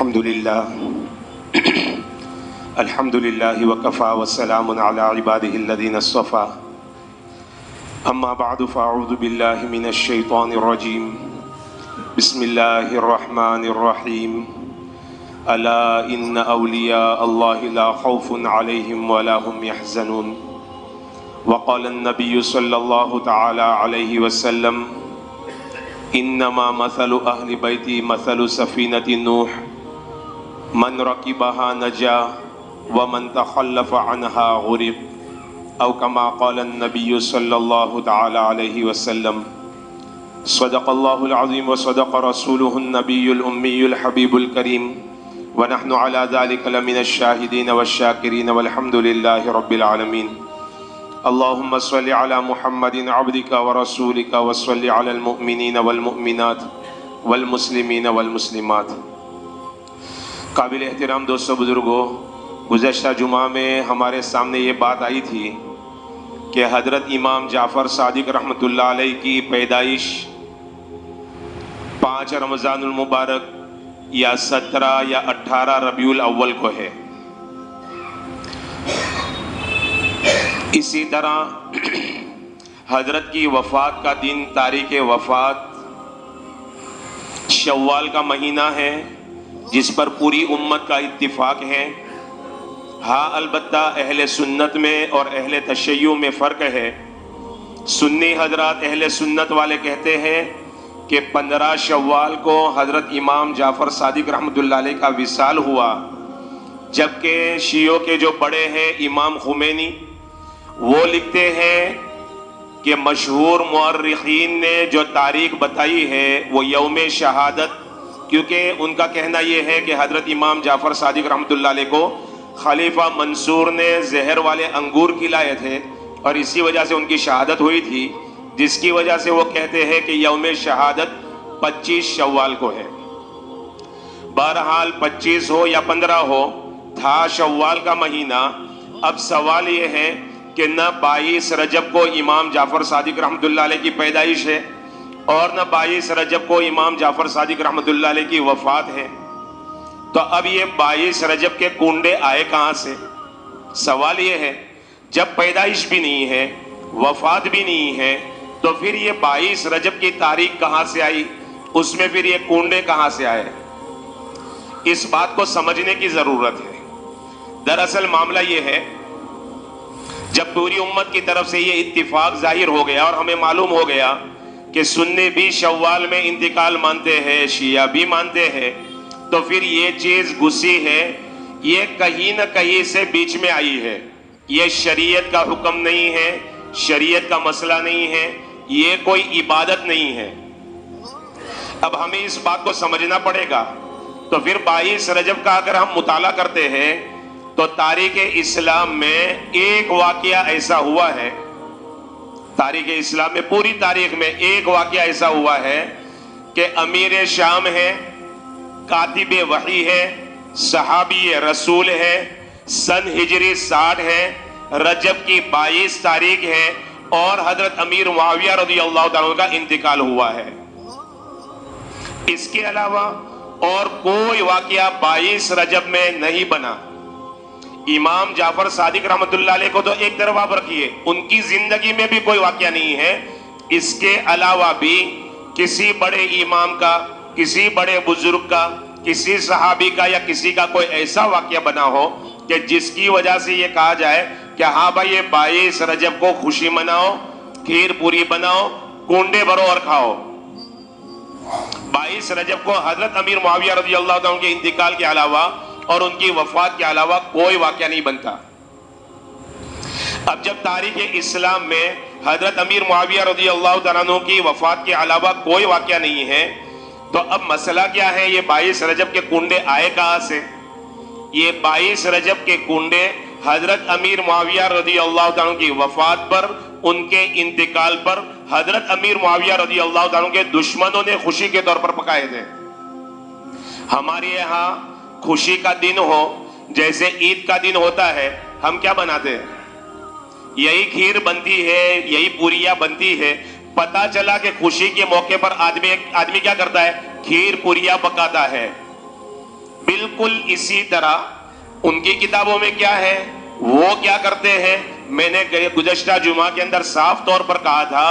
الحمد لله وكفى والسلام على عباده الذين اصطفى أما بعد فأعوذ بالله من الشيطان الرجيم بسم الله الرحمن الرحيم ألا إن أولياء الله لا خوف عليهم ولا هم يحزنون وقال النبي صلى الله تعالى عليه وسلم انما مثل اہل بیتی مثل سفینۃ نوح من رکبها نجا ومن تخلف عنها غرق او كما قال النبي صلى الله تعالى عليه وسلم صدق الله العظيم وصدق رسوله النبي الأمي الحبيب الكريم ونحن على ذلك لمن الشاهدين والشاكرين والحمد لله رب العالمين اللهم صل على محمد عبدك ورسولك وصل على المؤمنين والمؤمنات والمسلمين والمسلمات۔ قابل احترام دوستو بزرگوں، گزشتہ جمعہ میں ہمارے سامنے یہ بات آئی تھی کہ حضرت امام جعفر صادق رحمۃ اللہ علیہ کی پیدائش 5 رمضان المبارک یا 17 یا 18 ربیع الاول کو ہے۔ اسی طرح حضرت کی وفات کا دن تاریخ وفات شوال کا مہینہ ہے، جس پر پوری امت کا اتفاق ہے۔ ہاں البتہ اہل سنت میں اور اہل تشیع میں فرق ہے۔ سنی حضرات اہل سنت والے کہتے ہیں کہ 15 شوال کو حضرت امام جعفر صادق رحمۃ اللہ علیہ کا وصال ہوا، جبکہ شیعوں کے جو بڑے ہیں امام خمینی وہ لکھتے ہیں کہ مشہور مورخین نے جو تاریخ بتائی ہے وہ یوم شہادت، کیونکہ ان کا کہنا یہ ہے کہ حضرت امام جعفر صادق رحمۃ اللہ علیہ کو خلیفہ منصور نے زہر والے انگور کھلائے تھے اور اسی وجہ سے ان کی شہادت ہوئی تھی، جس کی وجہ سے وہ کہتے ہیں کہ یوم شہادت 25 شوال کو ہے۔ بہرحال 25 ہو یا 15 ہو، تھا شوال کا مہینہ۔ اب سوال یہ ہے کہ نہ 22 رجب کو امام جعفر صادق رحمۃ اللہ علیہ کی پیدائش ہے اور نہ 22 رجب کو امام جعفر صادق رحمۃ اللہ علیہ کی وفات ہے، تو اب یہ 22 رجب کے کنڈے آئے کہاں سے؟ سوال یہ ہے، جب پیدائش بھی نہیں ہے، وفات بھی نہیں ہے، تو پھر یہ 22 رجب کی تاریخ کہاں سے آئی؟ اس میں پھر یہ کنڈے کہاں سے آئے؟ اس بات کو سمجھنے کی ضرورت ہے۔ دراصل معاملہ یہ ہے، جب پوری امت کی طرف سے یہ اتفاق ظاہر ہو گیا اور ہمیں معلوم ہو گیا کہ سنی بھی شوال میں انتقال مانتے ہیں، شیعہ بھی مانتے ہیں، تو پھر یہ چیز گسی ہے، یہ کہیں نہ کہیں سے بیچ میں آئی ہے۔ یہ شریعت کا حکم نہیں ہے، شریعت کا مسئلہ نہیں ہے، یہ کوئی عبادت نہیں ہے۔ اب ہمیں اس بات کو سمجھنا پڑے گا۔ تو پھر 22 رجب کا اگر ہم مطالعہ کرتے ہیں تو تاریخ اسلام میں ایک واقعہ ایسا ہوا ہے، تاریخ اسلام میں پوری تاریخ میں ایک واقعہ ایسا ہوا ہے کہ امیر شام ہے، کاتب وحی ہے، صحابی رسول ہے، سن ہجری 60 ہے، رجب کی 22 تاریخ ہے اور حضرت امیر معاویہ رضی اللہ تعالیٰ کا انتقال ہوا ہے۔ اس کے علاوہ اور کوئی واقعہ 22 رجب میں نہیں بنا۔ امام جعفر صادق رحمۃ اللہ علیہ کو تو ایک طرف آپ رکھیے، ان کی زندگی میں بھی کوئی واقعہ نہیں ہے۔ اس کے علاوہ بھی کسی بڑے امام کا، کسی بڑے بزرگ کا، کسی صحابی کا یا کسی کا کوئی ایسا واقعہ بنا ہو کہ جس کی وجہ سے یہ کہا جائے کہ ہاں بھائی یہ 22 رجب کو خوشی مناؤ، کھیر پوری بناؤ، کنڈے بھرو اور کھاؤ۔ 22 رجب کو حضرت امیر معاویہ رضی اللہ عنہ کے انتقال کے علاوہ اور ان کی وفات کے علاوہ کوئی واقعہ نہیں بنتا۔ اب جب تاریخ اسلام میں حضرت امیر معاویہ رضی اللہ عنہ کی وفات کے علاوہ کوئی واقعہ نہیں ہے، تو اب مسئلہ کیا ہے؟ یہ 22 رجب کے کنڈے آئے کہاں سے؟ یہ 22 رجب کے کنڈے حضرت امیر معاویہ رضی اللہ عنہ کی وفات پر، ان کے انتقال پر حضرت امیر معاویہ رضی اللہ عنہ کے دشمنوں نے خوشی کے طور پر پکائے تھے۔ ہمارے یہاں خوشی کا دن ہو، جیسے عید کا دن ہوتا ہے، ہم کیا بناتے ہیں؟ یہی کھیر بنتی ہے، یہی پوریاں بنتی ہے۔ پتا چلا کہ خوشی کے موقع پر آدمی کیا کرتا ہے؟ کھیر پوریاں پکاتا ہے۔ بالکل اسی طرح ان کی کتابوں میں کیا ہے، وہ کیا کرتے ہیں. میں نے گزشتہ جمعہ کے اندر صاف طور پر کہا تھا،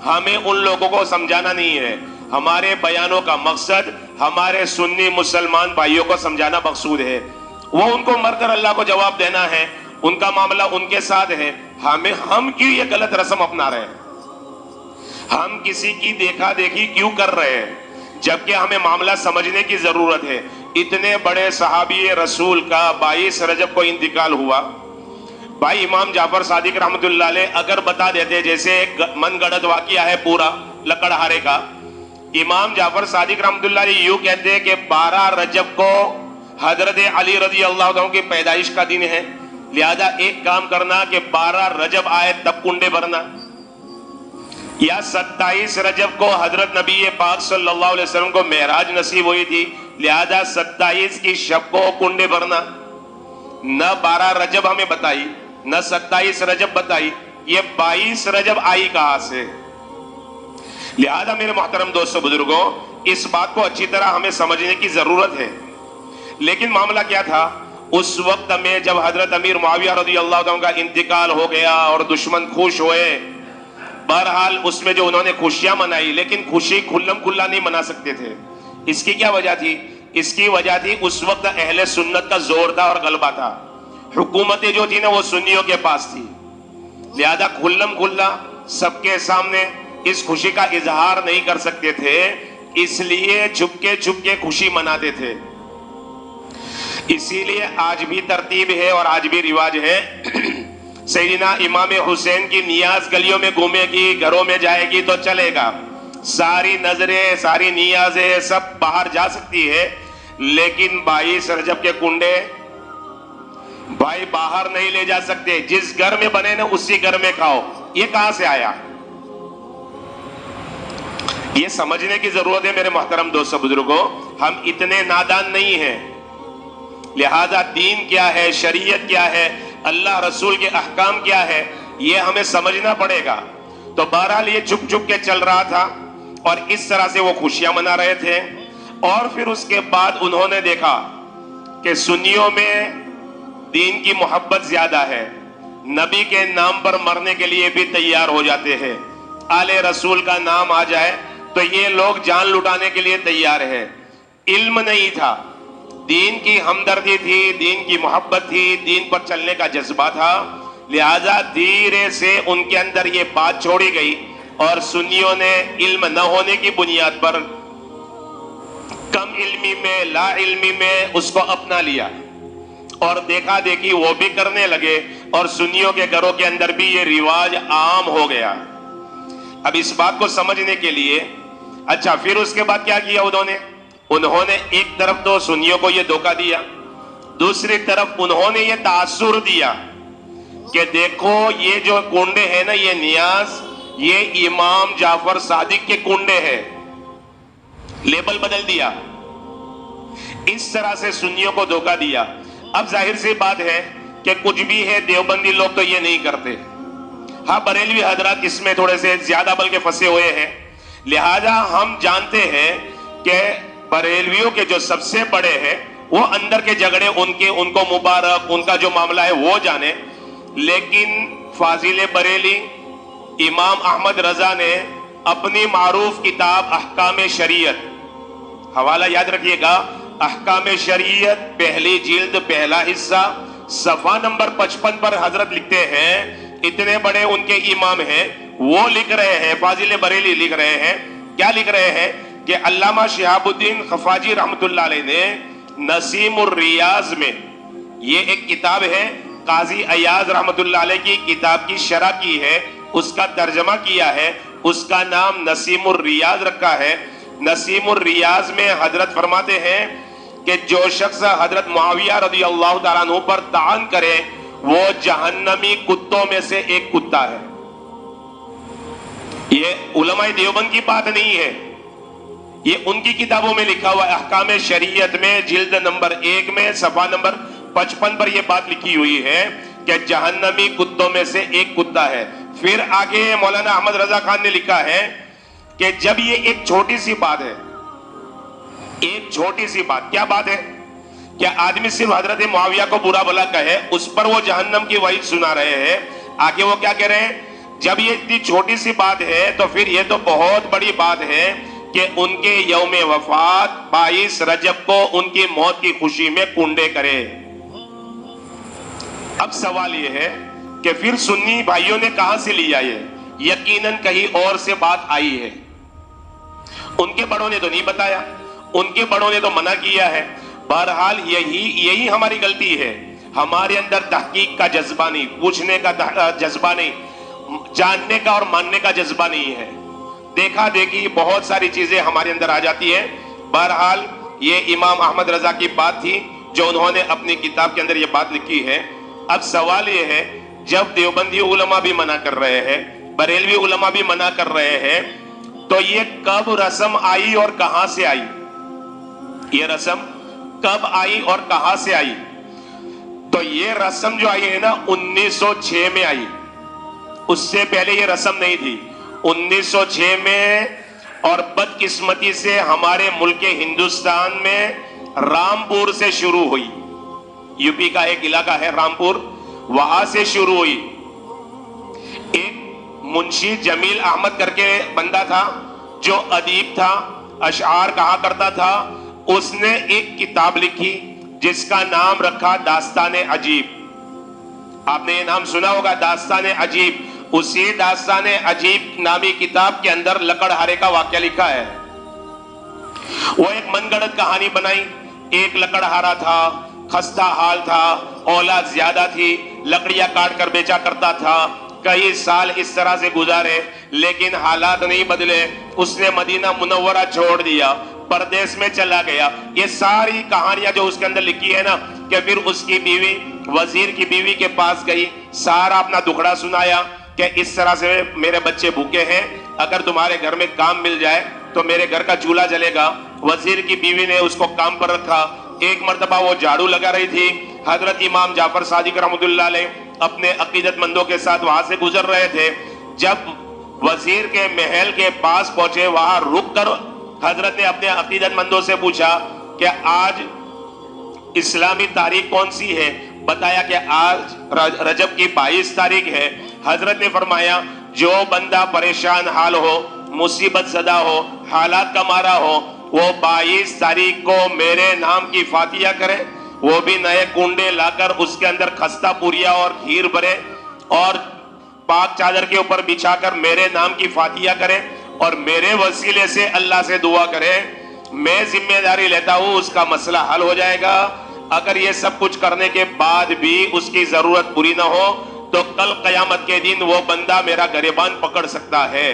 ہمیں ان لوگوں کو سمجھانا نہیں ہے. ہمارے بیانوں کا مقصد ہمارے سنی مسلمان بھائیوں کو سمجھانا مقصود ہے. وہ ان کو مر کر اللہ کو جواب دینا ہے، ان کا معاملہ ان کے ساتھ ہے. ہم کیوں یہ غلط رسم اپنا رہے ہیں؟ ہم کسی کی دیکھا دیکھی کیوں کر رہے ہیں جبکہ ہمیں معاملہ سمجھنے کی ضرورت ہے. اتنے بڑے صحابی رسول کا 22 رجب کو انتقال ہوا. بھائی امام جعفر صادق رحمت اللہ علیہ اگر بتا دیتے، جیسے ایک من گڑت واقعہ ہے پورا لکڑہارے کا، امام جعفر صادق رحمت اللہ علیہ یوں کہتے ہیں کہ 12 رجب کو حضرت علی رضی اللہ عنہ کی پیدائش کا دن ہے، لہذا ایک کام کرنا کہ 12 رجب آئے تب کنڈے بھرنا، یا 27 رجب کو حضرت نبی پاک صلی اللہ علیہ وسلم کو معراج نصیب ہوئی تھی، لہذا 27 کی شب کو کنڈے بھرنا. نہ 12 رجب ہمیں بتائی، نہ 27 رجب بتائی، یہ 22 رجب آئی کہاں سے؟ لہذا میرے محترم دوستو بزرگوں، اس بات کو اچھی طرح ہمیں سمجھنے کی ضرورت ہے. لیکن معاملہ کیا تھا اس وقت میں جب حضرت امیر معاویہ رضی اللہ عنہ کا انتقال ہو گیا اور دشمن خوش ہوئے. بہرحال اس میں جو انہوں نے خوشیاں منائی، لیکن خوشی کھلم کھلا نہیں منا سکتے تھے. اس کی کیا وجہ تھی؟ اس کی وجہ تھی اس وقت اہل سنت کا زور تھا اور غلبہ تھا. حکومتیں جو تھی نا وہ سنیوں کے پاس تھی، لہذا کھلم کھلا سب کے سامنے اس خوشی کا اظہار نہیں کر سکتے تھے، اس لیے چھپکے چھپکے خوشی مناتے تھے. اسی لیے آج بھی ترتیب ہے اور آج بھی رواج ہے. سیدنا امام حسین کی نیاز گلیوں میں گھومے گی، گھروں میں جائے گی تو چلے گا، ساری نظریں ساری نیازیں سب باہر جا سکتی ہے، لیکن 22 رجب کے کنڈے بھائی باہر نہیں لے جا سکتے. جس گھر میں بنے نا اسی گھر میں کھاؤ. یہ کہاں سے آیا؟ یہ سمجھنے کی ضرورت ہے میرے محترم دوستو بزرگوں. ہم اتنے نادان نہیں ہیں. لہذا دین کیا ہے، شریعت کیا ہے، اللہ رسول کے احکام کیا ہے، یہ ہمیں سمجھنا پڑے گا. تو بہرحال یہ چھپ چھپ کے چل رہا تھا اور اس طرح سے وہ خوشیاں منا رہے تھے. اور پھر اس کے بعد انہوں نے دیکھا کہ سنیوں میں دین کی محبت زیادہ ہے، نبی کے نام پر مرنے کے لیے بھی تیار ہو جاتے ہیں. آل رسول کا نام آ جائے تو یہ لوگ جان لٹانے کے لیے تیار ہے. علم نہیں تھا، دین کی ہمدردی تھی، دین کی محبت تھی، دین پر چلنے کا جذبہ تھا. لہذا دھیرے سے ان کے اندر یہ بات چھوڑی گئی اور سنیوں نے علم نہ ہونے کی بنیاد پر کم علمی میں، لا علمی میں اس کو اپنا لیا اور دیکھا دیکھی وہ بھی کرنے لگے اور سنیوں کے گھروں کے اندر بھی یہ رواج عام ہو گیا. اب اس بات کو سمجھنے کے لیے اچھا پھر اس کے بعد کیا کیا انہوں نے ایک طرف تو سنیوں کو یہ دھوکہ دیا، دوسری طرف انہوں نے یہ تاثر دیا کہ دیکھو یہ جو کنڈے ہیں نا، یہ نیاز یہ امام جعفر صادق کے کنڈے ہیں. لیبل بدل دیا، اس طرح سے سنیوں کو دھوکہ دیا. اب ظاہر سی بات ہے کہ کچھ بھی ہے، دیوبندی لوگ تو یہ نہیں کرتے. ہاں بریلوی حضرات اس میں تھوڑے سے زیادہ بلکہ پھنسے ہوئے ہیں. لہذا ہم جانتے ہیں کہ بریلویوں کے جو سب سے بڑے ہیں وہ اندر کے جھگڑے ان کو مبارک، ان کا جو معاملہ ہے وہ جانے. لیکن فاضل بریلی امام احمد رضا نے اپنی معروف کتاب احکام شریعت، حوالہ یاد رکھیے گا، احکام شریعت پہلی جلد پہلا حصہ صفحہ نمبر 55 پر حضرت لکھتے ہیں، اتنے بڑے ان کے امام ہیں، وہ لکھ رہے ہیں، فاضل بریلی لکھ رہے ہیں، کیا لکھ رہے ہیں کہ علامہ شہاب الدین خفاجی رحمت اللہ علیہ نے نسیم الریاض میں، یہ ایک کتاب ہے، قاضی ایاز رحمت اللہ علیہ کی کتاب کی شرح کی ہے، اس کا ترجمہ کیا ہے، اس کا نام نسیم الریاض رکھا ہے. نسیم الریاض میں حضرت فرماتے ہیں کہ جو شخص حضرت معاویہ رضی اللہ تعالیٰ عنہ پر طعن کرے وہ جہنمی کتوں میں سے ایک کتا ہے. یہ علماء دیوبند کی بات نہیں ہے، یہ ان کی کتابوں میں لکھا ہوا ہے. احکام شریعت میں جلد نمبر 1 میں صفحہ نمبر 55 پر یہ بات لکھی ہوئی ہے کہ جہنمی کتوں میں سے ایک کتا ہے. پھر آگے مولانا احمد رضا خان نے لکھا ہے کہ جب یہ ایک چھوٹی سی بات ہے، ایک چھوٹی سی بات، کیا بات ہے کہ آدمی صرف حضرت معاویہ کو برا بھلا کہے اس پر وہ جہنم کی وعید سنا رہے ہیں. آگے وہ کیا کہہ رہے ہیں؟ جب یہ اتنی چھوٹی سی بات ہے تو پھر یہ تو بہت بڑی بات ہے کہ ان کے یوم وفات 22 رجب کو ان کی موت کی خوشی میں کنڈے کرے. اب سوال یہ ہے کہ پھر سنی بھائیوں نے کہاں سے لیا یہ؟ یقیناً کہیں اور سے بات آئی ہے. ان کے بڑوں نے تو نہیں بتایا, ان کے بڑوں نے تو منع کیا ہے. بہرحال یہی ہماری غلطی ہے. ہمارے اندر تحقیق کا جذبہ نہیں, پوچھنے کا جذبہ نہیں, جاننے کا اور ماننے کا جذبہ نہیں ہے. دیکھا دیکھی بہت ساری چیزیں ہمارے اندر آ جاتی ہیں. بہرحال یہ امام احمد رضا کی بات تھی جو انہوں نے اپنی کتاب کے اندر یہ بات لکھی ہے. اب سوال یہ ہے, جب دیوبندی علماء بھی منع کر رہے ہیں, بریلوی علماء بھی منع کر رہے ہیں, تو یہ کب رسم آئی اور کہاں سے آئی؟ یہ رسم کب آئی اور کہاں سے آئی؟ تو یہ رسم جو آئی ہے نا 1906 میں آئی. اس سے پہلے یہ رسم نہیں تھی. 1906 میں, اور بدقسمتی سے ہمارے ملک ہندوستان میں رامپور سے شروع ہوئی. یو پی کا ایک علاقہ ہے رامپور, وہاں سے شروع ہوئی. ایک منشی جمیل احمد کر کے بندہ تھا جو ادیب تھا, اشعار کہا کرتا تھا. اس نے ایک کتاب لکھی جس کا نام رکھا داستان عجیب. آپ نے یہ نام سنا ہوگا, داستان عجیب. اسی داستان عجیب نامی کتاب کے اندر لکڑہارے کا واقعہ لکھا ہے. وہ ایک من گڑت کہانی بنائی. ایک لکڑہارا تھا, خستہ حال تھا, اولاد زیادہ تھی, لکڑیاں کاٹ کر بیچا کرتا تھا. کئی سال اس طرح سے گزارے لیکن حالات نہیں بدلے. اس نے مدینہ منورہ چھوڑ دیا, پردیس میں چلا گیا. یہ ساری کہانیاں جو اس کے اندر لکھی ہے نا, کہ پھر اس کی بیوی وزیر کی بیوی کے پاس گئی, سارا اپنا دکھڑا سنایا کہ اس طرح سے میرے بچے بھوکے ہیں, اگر تمہارے گھر میں کام مل جائے تو میرے گھر کا چولہا جلے گا. وزیر کی بیوی نے اس کو کام پر رکھا. ایک مرتبہ وہ جھاڑو لگا رہی تھی, حضرت امام جعفر صادق رحمۃ اللہ علیہ اپنے عقیدت مندوں کے ساتھ وہاں سے گزر رہے تھے. جب وزیر کے محل کے پاس پہنچے, وہاں رک کر حضرت نے اپنے عقیدت مندوں سے پوچھا کہ آج اسلامی تاریخ کون سی ہے؟ بتایا کہ آج رجب کی 22 تاریخ ہے. حضرت نے فرمایا جو بندہ پریشان حال ہو, مصیبت زدہ ہو, حالات کا مارا ہو, وہ 22 تاریخ کو میرے نام کی فاتحہ کرے, وہ بھی نئے کنڈے لا کر اس کے اندر خستہ پوریا اور کھیر بھرے اور پاک چادر کے اوپر بچھا کر میرے نام کی فاتحہ کرے اور میرے وسیلے سے اللہ سے دعا کرے. میں ذمہ داری لیتا ہوں اس کا مسئلہ حل ہو جائے گا. اگر یہ سب کچھ کرنے کے بعد بھی اس کی ضرورت پوری نہ ہو تو کل قیامت کے دن وہ بندہ میرا گریبان پکڑ سکتا ہے.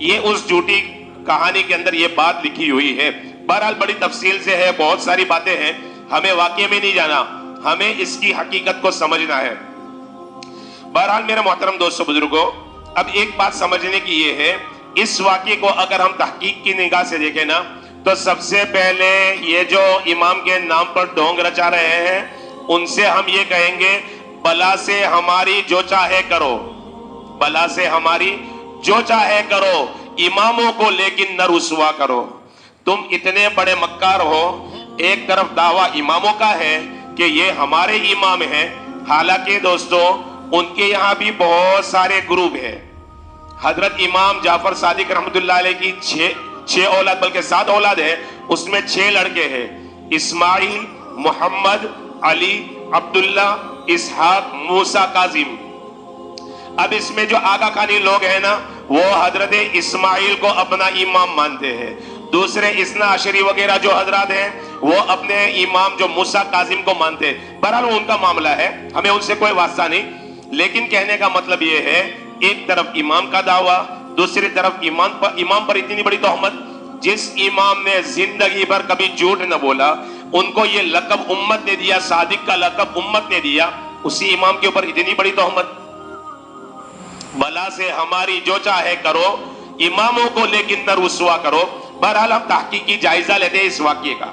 یہ اس جھوٹی کہانی کے اندر یہ بات لکھی ہوئی ہے. بہرحال بڑی تفصیل سے ہے, بہت ساری باتیں ہیں, ہمیں واقعے میں نہیں جانا, ہمیں اس کی حقیقت کو سمجھنا ہے. بہرحال میرے محترم دوستو بزرگوں, اب ایک بات سمجھنے کی یہ ہے, اس واقعے کو اگر ہم تحقیق کی نگاہ سے دیکھیں نا, تو سب سے پہلے یہ جو امام کے نام پر ڈھونگ رچا رہے ہیں ان سے ہم یہ کہیں گے بلا سے ہماری جو چاہے کرو, بلا سے ہماری جو چاہے کرو, اماموں کو لیکن نہ رسوا کرو. تم اتنے بڑے مکار ہو, ایک طرف دعویٰ اماموں کا ہے کہ یہ ہمارے امام ہیں, حالانکہ دوستو ان کے یہاں بھی بہت سارے گروپ ہیں. حضرت امام جعفر صادق رحمۃ اللہ علیہ کی 6 اولاد بلکہ 7 اولاد ہے, اس میں 6 لڑکے ہیں, اسماعیل, محمد, علی, عبداللہ, اسحاق, موسیٰ, کاظم. اب اس میں جو آقا خانی لوگ ہیں نا, وہ حضرت اسماعیل کو اپنا امام مانتے ہیں. دوسرے اثنا عشری وغیرہ جو حضرات ہیں وہ اپنے امام جو موسیٰ کاظم کو مانتے ہیں. بہرحال ان کا معاملہ ہے, ہمیں ان سے کوئی واسطہ نہیں. لیکن کہنے کا مطلب یہ ہے, ایک طرف امام کا دعویٰ, دوسری طرف امام پر اتنی بڑی تہمت. جس امام نے زندگی بھر کبھی جھوٹ نہ بولا, ان کو یہ لقب امت نے دیا, صادق کا لقب امت نے دیا, اسی امام کے اوپر اتنی بڑی تہمت. بلا سے ہماری جو چاہے کرو, اماموں کو لیکن نہ رسوا کرو. بہرحال ہم تحقیقی جائزہ لیتے ہیں اس واقعے کا,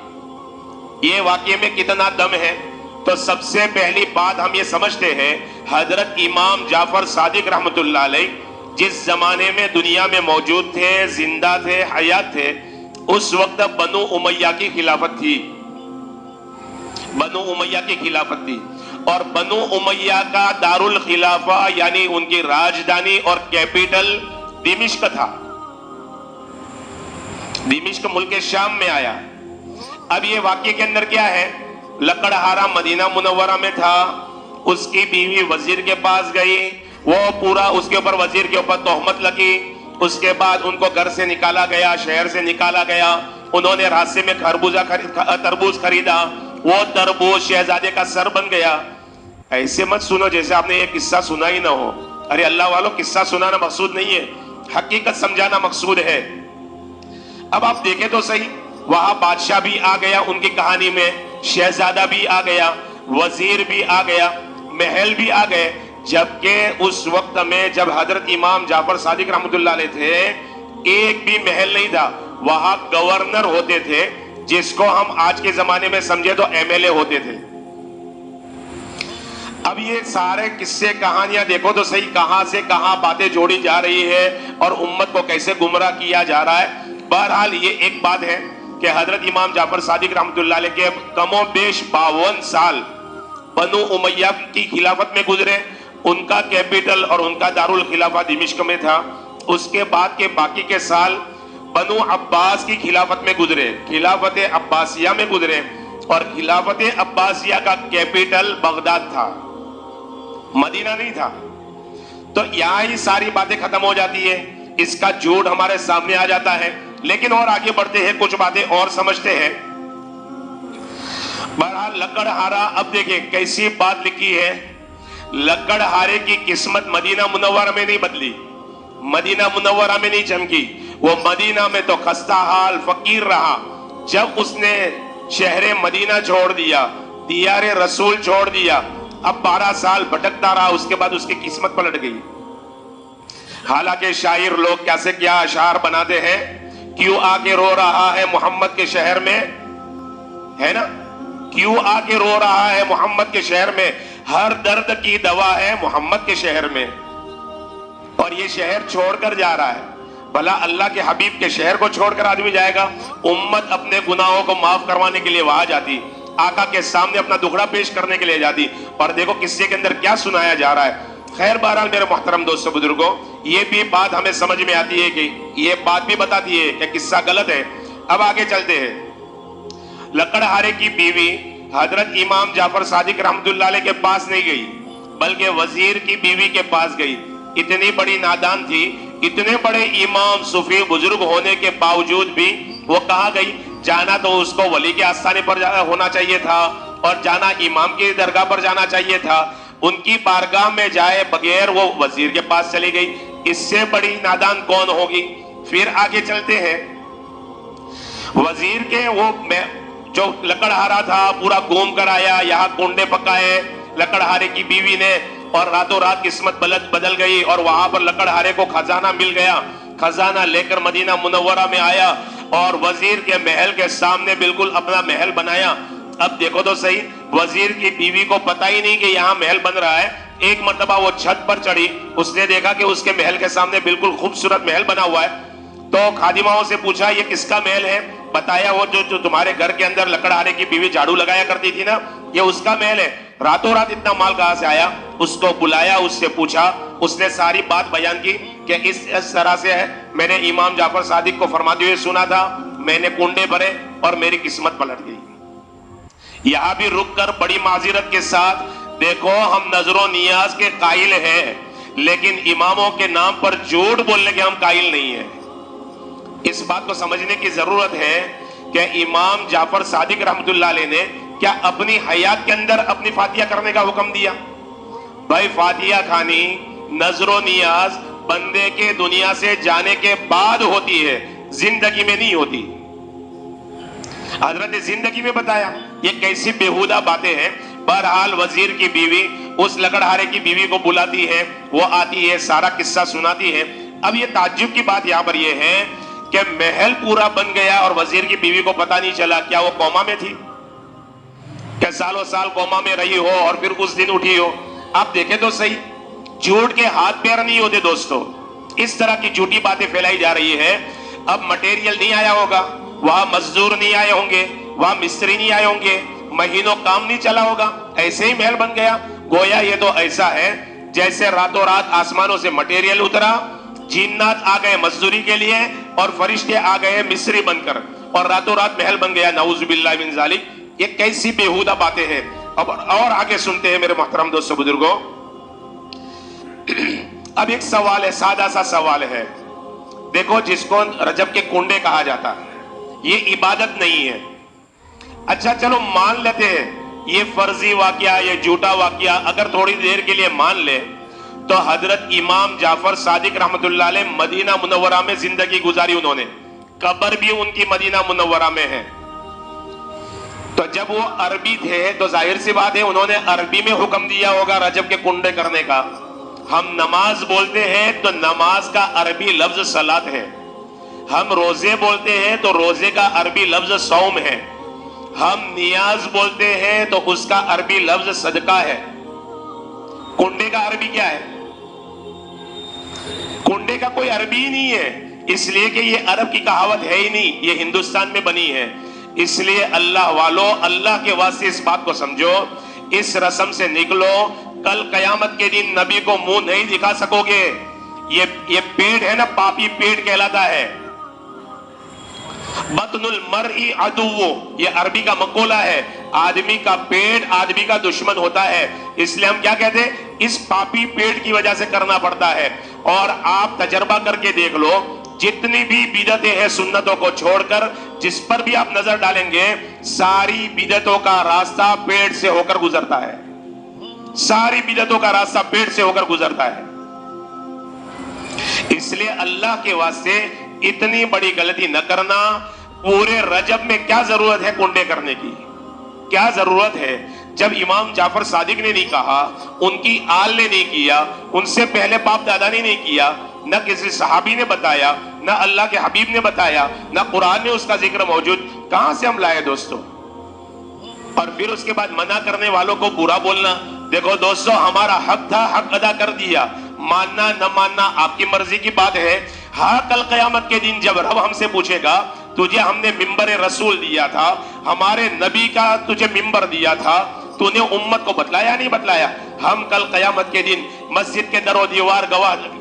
یہ واقعے میں کتنا دم ہے. تو سب سے پہلی بات ہم یہ سمجھتے ہیں, حضرت امام جعفر صادق رحمۃ اللہ علیہ جس زمانے میں دنیا میں موجود تھے, زندہ تھے, حیات تھے, اس وقت بنو امیہ کی خلافت تھی. بنو امیہ کی خلافت تھی، اور بنو امیہ کا دارالخلافہ یعنی ان کی راجدھانی اور کیپٹل دمشق تھا۔ دمشق ملک شام میں آیا۔ اب یہ واقعے کے اندر کیا ہے، لکڑہارا مدینہ منورہ میں تھا، اس کی بیوی وزیر کے پاس گئی، وہ پورا اس کے اوپر وزیر کے اوپر تہمت لگی، اس کے بعد ان کو گھر سے نکالا گیا، شہر سے نکالا گیا، انہوں نے راستے میں تربوز خریدا، وہ تربوز شہزادے کا سر بن گیا۔ ایسے مت سنو جیسے آپ نے یہ قصہ سنا ہی نہ ہو، ارے اللہ والوں قصہ سنانا مقصود نہیں ہے، حقیقت سمجھانا مقصود ہے۔ اب آپ دیکھیں تو صحیح، وہاں بادشاہ بھی آ گیا ان کی کہانی میں، شہزادہ بھی آ گیا، وزیر بھی آ گیا، محل بھی آ گئے، جبکہ اس وقت میں جب حضرت امام جعفر صادق رحمۃ اللہ علیہ تھے ایک بھی محل نہیں تھا، وہاں گورنر ہوتے تھے، جس کو ہم آج کے زمانے میں سمجھے تو ایم ایل اے ہوتے تھے۔ اب یہ سارے قصے کہانیاں دیکھو تو صحیح، کہاں سے کہاں باتیں جوڑی جا رہی ہے اور امت کو کیسے گمراہ کیا جا رہا ہے۔ بہرحال یہ ایک بات ہے کہ حضرت امام جعفر صادق رحمۃ اللہ علیہ کے کم و بیش 52 سال بنو امیہ کی خلافت میں گزرے، ان کا کیپٹل اور ان کا دارالخلافہ دمشق میں تھا۔ اس کے بعد کے باقی کے سال بنو عباس کی خلافت میں گزرے، خلافت عباسیہ میں گزرے، اور خلافت عباسیہ کا کیپٹل بغداد تھا، مدینہ نہیں تھا۔ تو یہاں ہی ساری باتیں ختم ہو جاتی ہے، اس کا جھوٹ ہمارے سامنے آ جاتا ہے۔ لیکن اور آگے بڑھتے ہیں، کچھ باتیں اور سمجھتے ہیں۔ بہرحال لکڑہارا، اب دیکھیں کیسی بات لکھی ہے، لکڑہارے کی قسمت مدینہ منورہ میں نہیں بدلی، مدینہ منورہ میں نہیں چمکی، وہ مدینہ میں تو خستہ حال فقیر رہا۔ جب اس نے شہر مدینہ چھوڑ دیا، دیار رسول چھوڑ دیا، اب 12 سال بھٹکتا رہا، اس کے بعد اس کی قسمت پلٹ گئی۔ حالانکہ شاعر لوگ کیسے کیا اشعار بناتے ہیں، کیوں آ کے رو رہا ہے محمد کے شہر میں، ہے نا، کیوں آ کے رو رہا ہے محمد کے شہر میں، ہر درد کی دوا ہے محمد کے شہر میں، اور یہ شہر چھوڑ کر جا رہا ہے۔ بھلا اللہ کے حبیب کے شہر کو چھوڑ کر آدمی جائے گا؟ امت اپنے گناہوں کو معاف کروانے کے لیے وہاں جاتی، آقا کے سامنے اپنا دکھڑا پیش کرنے کے لیے جاتی، اور دیکھو قصے کے اندر کیا سنایا جا رہا ہے۔ خیر بہرحال میرے محترم دوستو بزرگوں، یہ بھی بات ہمیں سمجھ میں آتی ہے کہ یہ بات بھی بتاتی ہے کہ قصہ غلط ہے۔ اب آگے چلتے ہیں۔ لکڑہارے کی بیوی حضرت امام جعفر صادق رحمۃ اللہ علیہ کے پاس نہیں گئی، بلکہ وزیر کی بیوی کے پاس گئی۔ اتنی بڑی نادان تھی، اتنے بڑے امام صوفی بزرگ ہونے کے باوجود بھی وہ کہاں گئی؟ جانا تو اس کو ولی کے آستانے پر ہونا چاہیے تھا، اور جانا امام کی درگاہ پر جانا چاہیے تھا۔ ان کی بارگاہ میں جائے بغیر وہ وزیر کے پاس چلی گئی، اس سے بڑی نادان کون ہوگی؟ پھر آگے چلتے ہیں۔ وزیر کے وہ جو لکڑہارا تھا پورا گھوم کر آیا، یہاں کنڈے پکائے لکڑہارے کی بیوی نے، اور راتوں رات قسمت بدل گئی، اور وہاں پر لکڑہارے کو خزانہ مل گیا۔ خزانہ لے کر مدینہ منورہ میں آیا، اور وزیر کے محل کے سامنے بالکل اپنا محل بنایا۔ اب دیکھو تو صحیح، وزیر کی بیوی کو پتہ ہی نہیں کہ یہاں محل بن رہا ہے۔ ایک مرتبہ وہ چھت پر چڑھی، اس نے دیکھا کہ اس کے محل کے سامنے بالکل خوبصورت محل بنا ہوا ہے، تو خادماؤں سے پوچھا یہ کس کا محل ہے؟ بتایا وہ جو تمہارے گھر کے اندر لکڑہارے کی بیوی جھاڑو لگایا کرتی تھی نا، یہ اس کا محل ہے۔ راتوں رات اتنا مال کہاں سے آیا؟ اس کو بلایا، اس سے پوچھا، اس نے ساری بات بیان کی کہ اس طرح سے ہے، میں نے امام جعفر صادق کو فرماتے ہوئے سنا تھا، میں نے کنڈے بھرے اور میری قسمت پلٹ گئی۔ یہاں بھی رک کر بڑی معذرت کے ساتھ دیکھو، ہم نظر و نیاز کے قائل ہیں، لیکن اماموں کے نام پر جھوٹ بولنے کے ہم قائل نہیں ہیں۔ اس بات کو سمجھنے کی ضرورت ہے کہ امام جعفر صادق رحمۃ اللہ علیہ نے کیا اپنی حیات کے اندر اپنی فاتحہ کرنے کا حکم دیا؟ بھائی فاتحہ خانی، نظر و نیاز بندے کے دنیا سے جانے کے بعد ہوتی ہے، زندگی میں نہیں ہوتی۔ حضرت نے زندگی میں بتایا، یہ کیسی بیہودہ باتیں ہیں۔ بہرحال وزیر کی بیوی اس لکڑہارے کی بیوی کو بلاتی ہے، وہ آتی ہے، سارا قصہ سناتی ہے۔ اب یہ تعجب کی بات یہاں پر یہ ہے کہ محل پورا بن گیا اور وزیر کی بیوی کو پتہ نہیں چلا۔ کیا وہ کوما میں تھی؟ کہ سالوں سال کوما میں رہی ہو اور پھر اس دن اٹھی ہو؟ آپ دیکھیں تو صحیح، جھوٹ کے ہاتھ پیر نہیں ہوتے دوستو، اس طرح کی جھوٹی باتیں پھیلائی جا رہی ہے۔ اب مٹیریل نہیں آیا ہوگا، وہاں مزدور نہیں آئے ہوں گے، وہاں مستری نہیں آئے ہوں گے، مہینوں کام نہیں چلا ہوگا، ایسے ہی محل بن گیا۔ گویا یہ تو ایسا ہے جیسے راتوں رات آسمانوں سے مٹیریل اترا، جنات آ گئے مزدوری کے لیے اور فرشتے آ گئے مصری بن کر، اور راتوں رات محل بن گیا۔ نعوذ باللہ من ذالک۔ یہ کیسی بےہودہ باتیں ہیں۔ اب اور آگے سنتے ہیں میرے محترم دوستو بزرگوں۔ اب ایک سوال ہے، سادہ سا سوال ہے۔ دیکھو، جس کو رجب کے کنڈے کہا جاتا ہے، یہ عبادت نہیں ہے۔ اچھا چلو مان لیتے ہیں یہ فرضی واقعہ، یہ جھوٹا واقعہ اگر تھوڑی دیر کے لیے مان لے تو حضرت امام جعفر صادق رحمت اللہ علیہ مدینہ منورہ میں زندگی گزاری، انہوں نے قبر بھی ان کی مدینہ منورہ میں ہے۔ تو جب وہ عربی تھے تو ظاہر سی بات ہے انہوں نے عربی میں حکم دیا ہوگا رجب کے کنڈے کرنے کا۔ ہم نماز بولتے ہیں تو نماز کا عربی لفظ صلاۃ ہے، ہم روزے بولتے ہیں تو روزے کا عربی لفظ صوم ہے، ہم نیاز بولتے ہیں تو اس کا عربی لفظ صدقہ ہے۔ کنڈے کا عربی کیا ہے؟ کنڈے کا کوئی عربی ہی نہیں ہے، اس لیے کہ یہ عرب کی کہاوت ہے ہی نہیں، یہ ہندوستان میں بنی ہے۔ اس لیے اللہ والو، اللہ کے واسطے اس بات کو سمجھو، اس رسم سے نکلو۔ کل قیامت کے دن نبی کو منہ نہیں دکھا سکو گے۔ یہ پیٹ ہے نا، پاپی پیٹ کہلاتا ہے۔ بطن المرء عدو، یہ عربی کا مقولہ ہے، آدمی کا پیٹ آدمی کا دشمن ہوتا ہے۔ اس لیے ہم کیا کہتے ہیں؟ اس پاپی پیٹ کی وجہ سے کرنا پڑتا ہے۔ اور آپ تجربہ کر کے دیکھ لو، جتنی بھی بدعتیں ہیں سنتوں کو چھوڑ کر، جس پر بھی آپ نظر ڈالیں گے، ساری بدعتوں کا راستہ پیٹ سے ہو کر گزرتا ہے۔ ساری بدعتوں کا راستہ پیٹ سے ہو کر گزرتا ہے۔ اس لیے اللہ کے واسطے اتنی بڑی غلطی نہ کرنا۔ پورے رجب میں کیا ضرورت ہے کنڈے کرنے کی؟ کیا ضرورت ہے؟ جب امام جعفر صادق نے نہیں کہا، ان کی آل نے نہیں کیا، ان سے پہلے باپ دادا نے نہیں کیا، نہ کسی صحابی نے بتایا، نہ اللہ کے حبیب نے بتایا، نہ قرآن میں اس کا ذکر موجود، کہاں سے ہم لائے دوستو؟ اور پھر اس کے بعد منع کرنے والوں کو برا بولنا۔ دیکھو دوستو، ہمارا حق تھا، حق ادا کر دیا، ماننا نہ ماننا آپ کی مرضی کی بات ہے۔ ہاں، کل قیامت کے دن جب رب ہم سے پوچھے گا، تجھے ہم نے ممبر رسول دیا تھا، ہمارے نبی کا تجھے ممبر دیا تھا، تو نے امت کو بتلایا نہیں بتلایا؟ ہم کل قیامت کے دن مسجد کے در و دیوار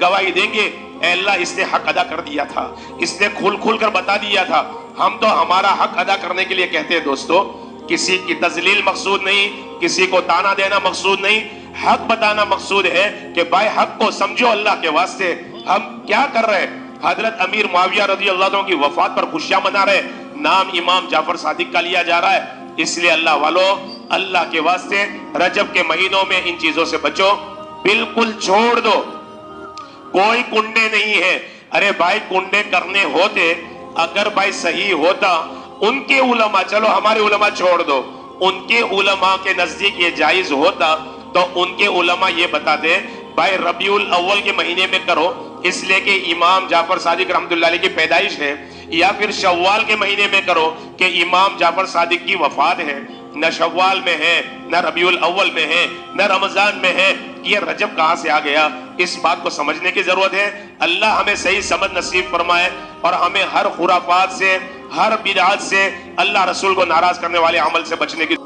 گواہی دیں گے، اے اللہ اس نے حق ادا کر دیا تھا، اس نے کھل کھل کر بتا دیا تھا۔ ہم تو ہمارا حق ادا کرنے کے لیے کہتے ہیں دوستو، کسی کی تذلیل مقصود نہیں، کسی کو تانا دینا مقصود نہیں، حق بتانا مقصود ہے کہ بھائی حق کو سمجھو اللہ کے واسطے۔ ہم کیا کر رہے ہیں؟ حضرت امیر معاویہ رضی اللہ عنہ کی وفات پر خوشیاں منا رہے، نام امام جعفر صادق کا لیا جا رہا ہے۔ اس لیے اللہ والو، اللہ کے واسطے رجب کے مہینوں میں ان چیزوں سے بچو، بالکل چھوڑ دو۔ کوئی کنڈے نہیں ہے۔ ارے بھائی کنڈے کرنے ہوتے، اگر بھائی صحیح ہوتا، ان کے علماء، چلو ہمارے علماء چھوڑ دو، ان کے علماء کے نزدیک یہ جائز ہوتا تو ان کے علماء یہ بتاتے بھائی ربیع الاول کے مہینے میں کرو، اس لیے کہ امام جعفر صادق رحمت اللہ علیہ کی پیدائش ہے، یا پھر شوال کے مہینے میں کرو کہ امام جعفر صادق کی وفات ہے۔ نہ شوال میں ہے، نہ ربیع الاول میں ہے، نہ رمضان میں ہے، یہ رجب کہاں سے آ گیا؟ اس بات کو سمجھنے کی ضرورت ہے۔ اللہ ہمیں صحیح سمجھ نصیب فرمائے اور ہمیں ہر خرافات سے، ہر بدعات سے، اللہ رسول کو ناراض کرنے والے عمل سے بچنے کی